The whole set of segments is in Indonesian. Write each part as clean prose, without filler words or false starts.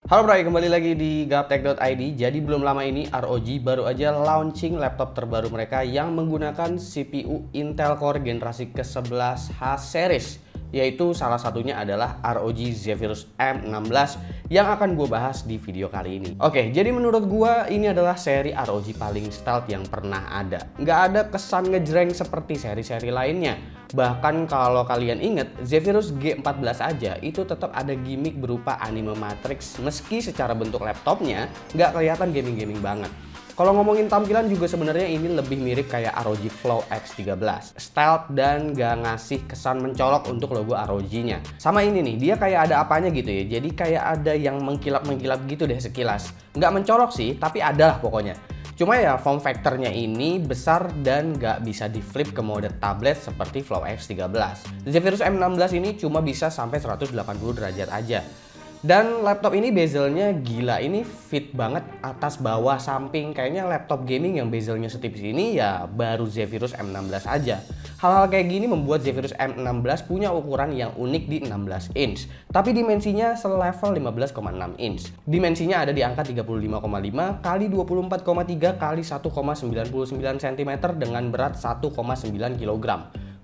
Halo Bray, kembali lagi di gaptek.id. Jadi belum lama ini ROG baru aja launching laptop terbaru mereka yang menggunakan CPU Intel Core generasi ke-11 H series, yaitu salah satunya adalah ROG Zephyrus M16 yang akan gue bahas di video kali ini. Oke, jadi menurut gue ini adalah seri ROG paling stealth yang pernah ada. Nggak ada kesan ngejreng seperti seri-seri lainnya. Bahkan kalau kalian inget, Zephyrus G14 aja itu tetap ada gimmick berupa anime matrix meski secara bentuk laptopnya nggak kelihatan gaming-gaming banget. Kalau ngomongin tampilan juga sebenarnya ini lebih mirip kayak ROG Flow X13. Stealth dan gak ngasih kesan mencolok untuk logo ROG-nya. Sama ini nih, dia kayak ada apanya gitu ya. Jadi kayak ada yang mengkilap-mengkilap gitu deh sekilas. Nggak mencolok sih, tapi ada lah pokoknya. Cuma ya form factornya ini besar dan nggak bisa di flip ke mode tablet seperti Flow X13. Zephyrus M16 ini cuma bisa sampai 180 derajat aja. Dan laptop ini bezelnya gila, ini fit banget atas bawah samping. Kayaknya laptop gaming yang bezelnya setipis ini ya baru Zephyrus M16 aja. Hal-hal kayak gini membuat Zephyrus M16 punya ukuran yang unik di 16 inch. Tapi dimensinya selevel 15,6 inch. Dimensinya ada di angka 35,5 kali 24,3 kali 1,99 cm dengan berat 1,9 kg.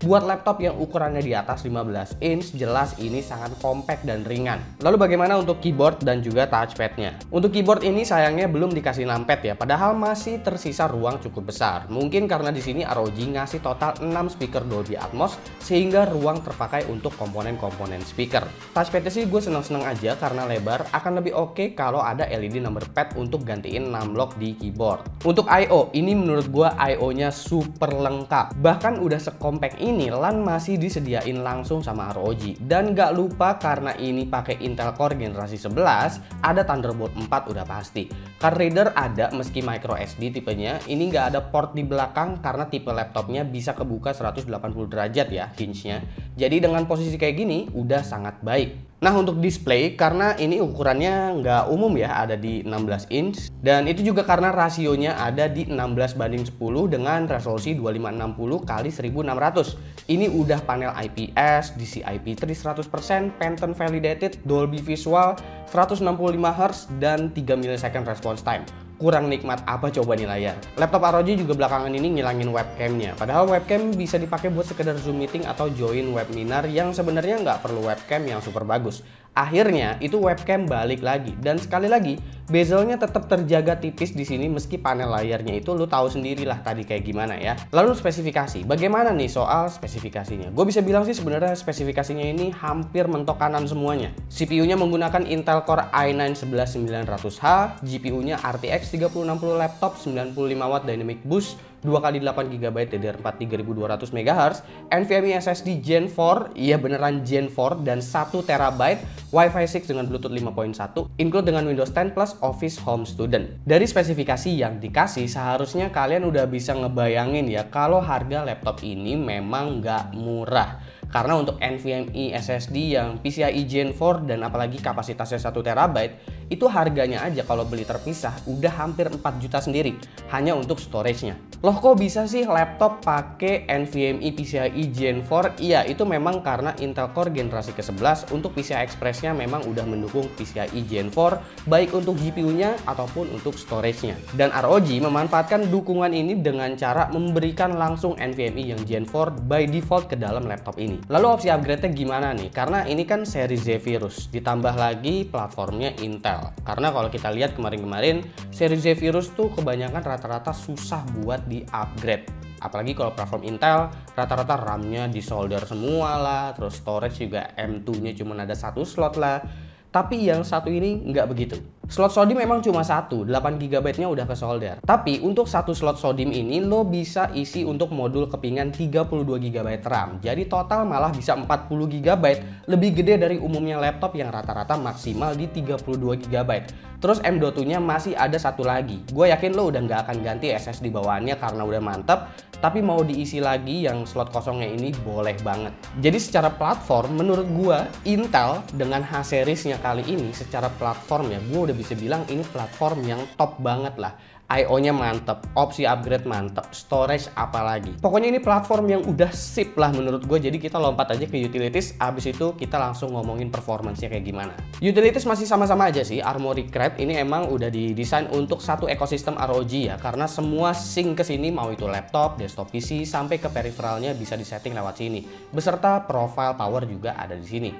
Buat laptop yang ukurannya di atas 15 inch, jelas ini sangat compact dan ringan. Lalu bagaimana untuk keyboard dan juga touchpadnya? Untuk keyboard ini sayangnya belum dikasih numpad ya, padahal masih tersisa ruang cukup besar. Mungkin karena di sini ROG ngasih total 6 speaker Dolby Atmos, sehingga ruang terpakai untuk komponen-komponen speaker. Touchpadnya sih gue seneng-seneng aja karena lebar, akan lebih oke kalau ada LED number pad untuk gantiin numlock di keyboard. Untuk I/O, ini menurut gue I/O-nya super lengkap. Bahkan udah sekompak ini LAN masih disediain langsung sama ROG. Dan gak lupa karena ini pakai Intel Core generasi 11, ada Thunderbolt 4 udah pasti. Card reader ada meski micro SD tipenya. Ini gak ada port di belakang karena tipe laptopnya bisa kebuka 180 derajat ya hinge-nya. Jadi dengan posisi kayak gini udah sangat baik. Nah untuk display, karena ini ukurannya nggak umum ya, ada di 16 inch. Dan itu juga karena rasionya ada di 16:10 dengan resolusi 2560 x 1600. Ini udah panel IPS, DCI-P3 100%, Pantone Validated, Dolby Visual, 165 Hz, dan 3 millisecond response time. Kurang nikmat apa coba nih layar. Laptop ROG juga belakangan ini ngilangin webcamnya. Padahal webcam bisa dipakai buat sekedar zoom meeting atau join webinar yang sebenarnya nggak perlu webcam yang super bagus. Akhirnya itu webcam balik lagi, dan sekali lagi bezelnya tetap terjaga tipis di sini meski panel layarnya itu lu tahu sendirilah tadi kayak gimana ya. Lalu spesifikasi, bagaimana nih soal spesifikasinya? Gue bisa bilang sih sebenarnya spesifikasinya ini hampir mentok kanan semuanya. CPU-nya menggunakan Intel Core i9 11900H, GPU-nya RTX 3060 laptop 95 Watt Dynamic Boost, 2x8GB DDR4 3200 MHz, NVMe SSD Gen 4, iya beneran Gen 4, dan 1TB, Wi-Fi 6 dengan Bluetooth 5.1, include dengan Windows 10 plus Office Home Student. Dari spesifikasi yang dikasih, seharusnya kalian udah bisa ngebayangin ya kalau harga laptop ini memang nggak murah. Karena untuk NVMe SSD yang PCIe Gen 4 dan apalagi kapasitasnya 1TB, itu harganya aja kalau beli terpisah udah hampir 4 juta sendiri hanya untuk storage-nya. Loh kok bisa sih laptop pakai NVMe PCIe Gen 4? Iya, itu memang karena Intel Core generasi ke-11 untuk PCI Express-nya memang udah mendukung PCIe Gen 4 baik untuk GPU-nya ataupun untuk storage-nya. Dan ROG memanfaatkan dukungan ini dengan cara memberikan langsung NVMe yang Gen 4 by default ke dalam laptop ini. Lalu opsi upgrade-nya gimana nih? Karena ini kan seri Zephyrus, ditambah lagi platformnya Intel. Karena kalau kita lihat kemarin-kemarin, seri Zephyrus tuh kebanyakan rata-rata susah buat di-upgrade. Apalagi kalau platform Intel, rata-rata RAM-nya disolder semua lah, terus storage juga M2-nya cuma ada satu slot lah. Tapi yang satu ini nggak begitu. Slot SODIMM memang cuma satu, 8GB-nya udah ke solder. Tapi untuk satu slot SODIMM ini lo bisa isi untuk modul kepingan 32GB RAM. Jadi total malah bisa 40GB, lebih gede dari umumnya laptop yang rata-rata maksimal di 32GB. Terus M.2-nya masih ada satu lagi. Gue yakin lo udah nggak akan ganti SSD bawaannya karena udah mantep. Tapi mau diisi lagi yang slot kosongnya ini boleh banget. Jadi secara platform menurut gue Intel dengan H-Series-nya kali ini secara platform ya gue udah bisa bilang ini platform yang top banget lah. I/O-nya mantep, opsi upgrade mantep, storage apalagi. Pokoknya ini platform yang udah sip lah menurut gue. Jadi kita lompat aja ke utilities, abis itu kita langsung ngomongin performance-nya kayak gimana. Utilities masih sama-sama aja sih. Armoury Crate ini emang udah didesain untuk satu ekosistem ROG ya, karena semua sync ke sini, mau itu laptop, desktop PC, sampai ke peripheralnya bisa disetting lewat sini. Beserta profile power juga ada di sini.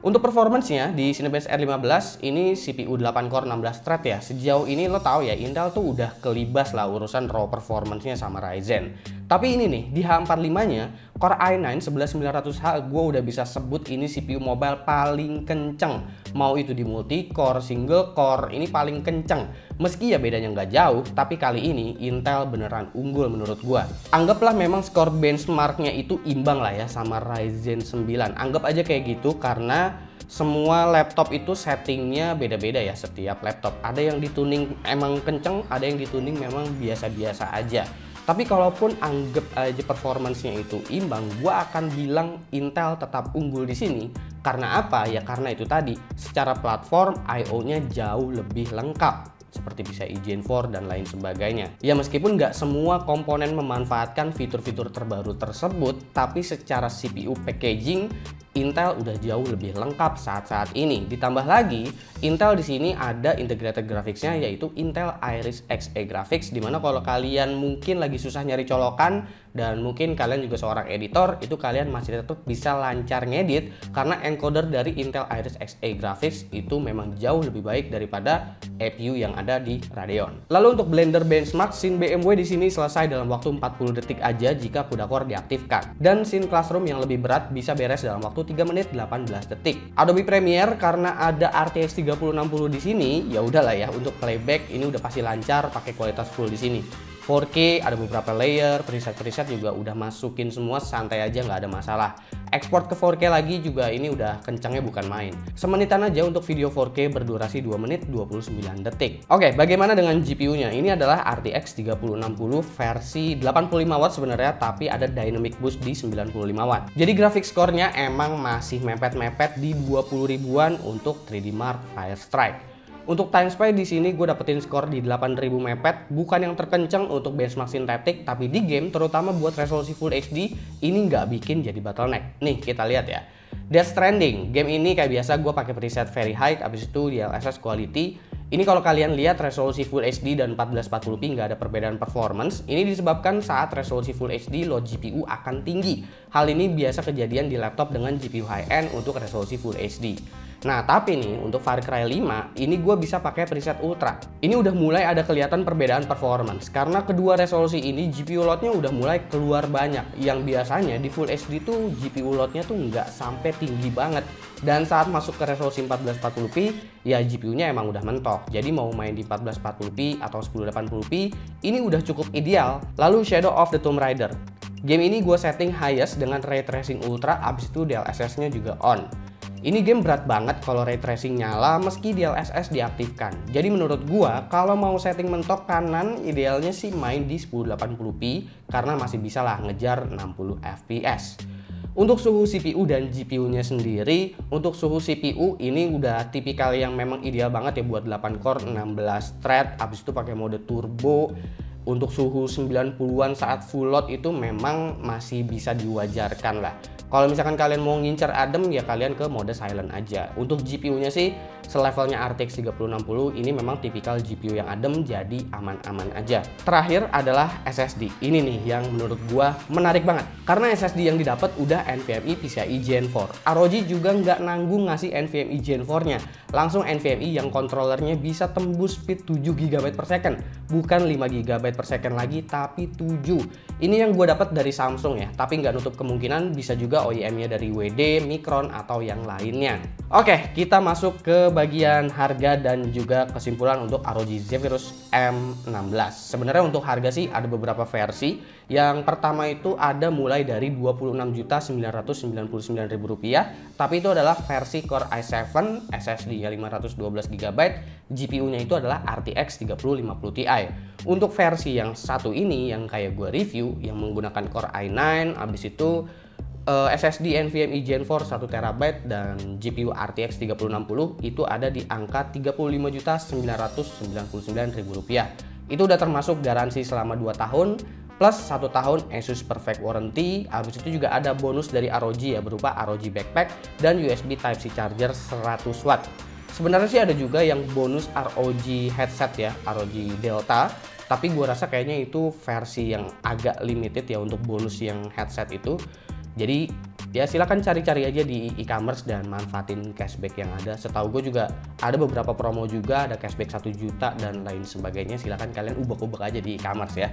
Untuk performance-nya di Cinebench R15 ini CPU 8 core 16 thread ya. Sejauh ini lo tahu ya, Intel tuh udah kelibas lah urusan raw performance-nya sama Ryzen. Tapi ini nih, di H45-nya Core i9 11900H gue udah bisa sebut ini CPU mobile paling kenceng. Mau itu di multi core, single core, ini paling kenceng. Meski ya bedanya nggak jauh, tapi kali ini Intel beneran unggul menurut gue. Anggaplah memang skor benchmarknya itu imbang lah ya sama Ryzen 9. Anggap aja kayak gitu karena semua laptop itu settingnya beda-beda ya setiap laptop. Ada yang dituning emang kenceng, ada yang dituning memang biasa-biasa aja. Tapi kalaupun anggap aja performance-nya itu imbang, gua akan bilang Intel tetap unggul di sini. Karena apa? Ya karena itu tadi, secara platform I/O-nya jauh lebih lengkap. Seperti bisa Gen 4 dan lain sebagainya. Ya meskipun nggak semua komponen memanfaatkan fitur-fitur terbaru tersebut, tapi secara CPU packaging Intel udah jauh lebih lengkap saat-saat ini. Ditambah lagi, Intel di sini ada integrated graphics-nya yaitu Intel Iris Xe Graphics, dimana kalau kalian mungkin lagi susah nyari colokan dan mungkin kalian juga seorang editor, itu kalian masih tetap bisa lancar ngedit karena encoder dari Intel Iris Xe Graphics itu memang jauh lebih baik daripada APU yang ada di Radeon. Lalu untuk Blender benchmark, scene BMW di sini selesai dalam waktu 40 detik aja jika CUDA Core diaktifkan. Dan scene Classroom yang lebih berat bisa beres dalam waktu 3 menit 18 detik. Adobe Premiere karena ada RTX 3060 di sini, ya udahlah ya, untuk playback ini udah pasti lancar pakai kualitas full di sini. 4K, ada beberapa layer, preset-preset juga udah masukin semua, santai aja nggak ada masalah. Export ke 4K lagi juga ini udah kencangnya bukan main. Semenitan aja untuk video 4K berdurasi 2 menit 29 detik. Oke, bagaimana dengan GPU-nya? Ini adalah RTX 3060 versi 85 watt sebenarnya, tapi ada dynamic boost di 95 watt. Jadi grafik score-nya emang masih mepet-mepet di 20 ribuan untuk 3D Mark Firestrike. Untuk time spy di sini gue dapetin skor di 8000 mepet, bukan yang terkencang untuk benchmark sintetik, tapi di game terutama buat resolusi Full HD ini nggak bikin jadi bottleneck. Nih kita lihat ya. Death Stranding, game ini kayak biasa gue pakai preset very high, abis itu DLSS quality. Ini kalau kalian lihat resolusi Full HD dan 1440p nggak ada perbedaan performance. Ini disebabkan saat resolusi Full HD load GPU akan tinggi. Hal ini biasa kejadian di laptop dengan GPU high-end untuk resolusi Full HD. Nah tapi nih untuk Far Cry 5 ini gue bisa pakai preset Ultra. Ini udah mulai ada kelihatan perbedaan performance karena kedua resolusi ini GPU loadnya udah mulai keluar banyak. Yang biasanya di Full HD tuh GPU loadnya tuh nggak sampai tinggi banget. Dan saat masuk ke resolusi 1440p ya GPU-nya emang udah mentok. Jadi mau main di 1440p atau 1080p ini udah cukup ideal. Lalu Shadow of the Tomb Raider. Game ini gue setting highest dengan Ray Tracing Ultra, abis itu DLSS-nya juga on. Ini game berat banget kalau ray tracing nyala meski DLSS diaktifkan. Jadi menurut gua kalau mau setting mentok kanan idealnya sih main di 1080p karena masih bisa lah ngejar 60 fps. Untuk suhu CPU dan GPU-nya sendiri, untuk suhu CPU ini udah tipikal yang memang ideal banget ya buat 8 core 16 thread, habis itu pakai mode turbo. Untuk suhu 90-an saat full load itu memang masih bisa diwajarkan lah. Kalau misalkan kalian mau ngincer adem ya kalian ke mode silent aja. Untuk GPU-nya sih selevelnya RTX 3060 ini memang tipikal GPU yang adem, jadi aman-aman aja. Terakhir adalah SSD. Ini nih yang menurut gua menarik banget. Karena SSD yang didapat udah NVMe PCIe Gen 4. ROG juga nggak nanggung ngasih NVMe Gen 4-nya. Langsung NVMe yang kontrolernya bisa tembus speed 7 GB per second. Bukan 5 GB per second lagi, tapi 7. Ini yang gua dapat dari Samsung ya, tapi nggak nutup kemungkinan bisa juga OEM-nya dari WD, Micron, atau yang lainnya. Oke, kita masuk ke bagian harga dan juga kesimpulan untuk ROG Zephyrus M16. Sebenarnya untuk harga sih ada beberapa versi. Yang pertama itu ada mulai dari Rp26.999.000, tapi itu adalah versi Core i7, SSD-nya 512 GB, GPU-nya itu adalah RTX 3050 Ti. Untuk versi yang satu ini yang kayak gue review, yang menggunakan Core i9, habis itu SSD NVMe Gen 4 1TB dan GPU RTX 3060 itu ada di angka Rp35.999.000. Itu udah termasuk garansi selama 2 tahun plus 1 tahun Asus Perfect Warranty. Habis itu juga ada bonus dari ROG ya, berupa ROG Backpack dan USB Type-C charger 100 watt. Sebenarnya sih ada juga yang bonus ROG headset ya, ROG Delta, tapi gue rasa kayaknya itu versi yang agak limited ya untuk bonus yang headset itu. Jadi ya silakan cari-cari aja di e-commerce dan manfaatin cashback yang ada. Setahu gue juga ada beberapa promo juga, ada cashback 1 juta dan lain sebagainya. Silakan kalian ubek-ubek aja di e-commerce ya.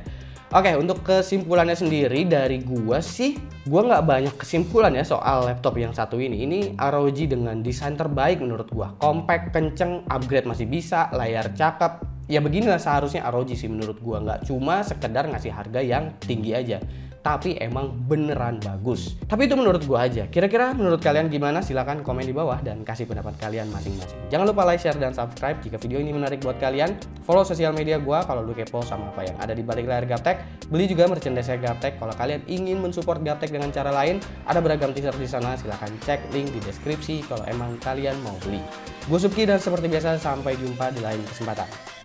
Oke, untuk kesimpulannya sendiri dari gua sih, gua nggak banyak kesimpulan ya soal laptop yang satu ini. Ini ROG dengan desain terbaik menurut gua. Compact, kenceng, upgrade masih bisa, layar cakep. Ya beginilah seharusnya ROG sih menurut gua, nggak cuma sekedar ngasih harga yang tinggi aja, tapi emang beneran bagus. Tapi itu menurut gua aja. Kira-kira menurut kalian gimana? Silahkan komen di bawah dan kasih pendapat kalian masing-masing. Jangan lupa like, share, dan subscribe jika video ini menarik buat kalian. Follow sosial media gua kalau lu kepo sama apa yang ada di balik layar Gaptek. Beli juga merchandise Gaptek. Kalau kalian ingin mensupport Gaptek dengan cara lain, ada beragam t-shirt di sana. Silahkan cek link di deskripsi kalau emang kalian mau beli. Gue Subki dan seperti biasa sampai jumpa di lain kesempatan.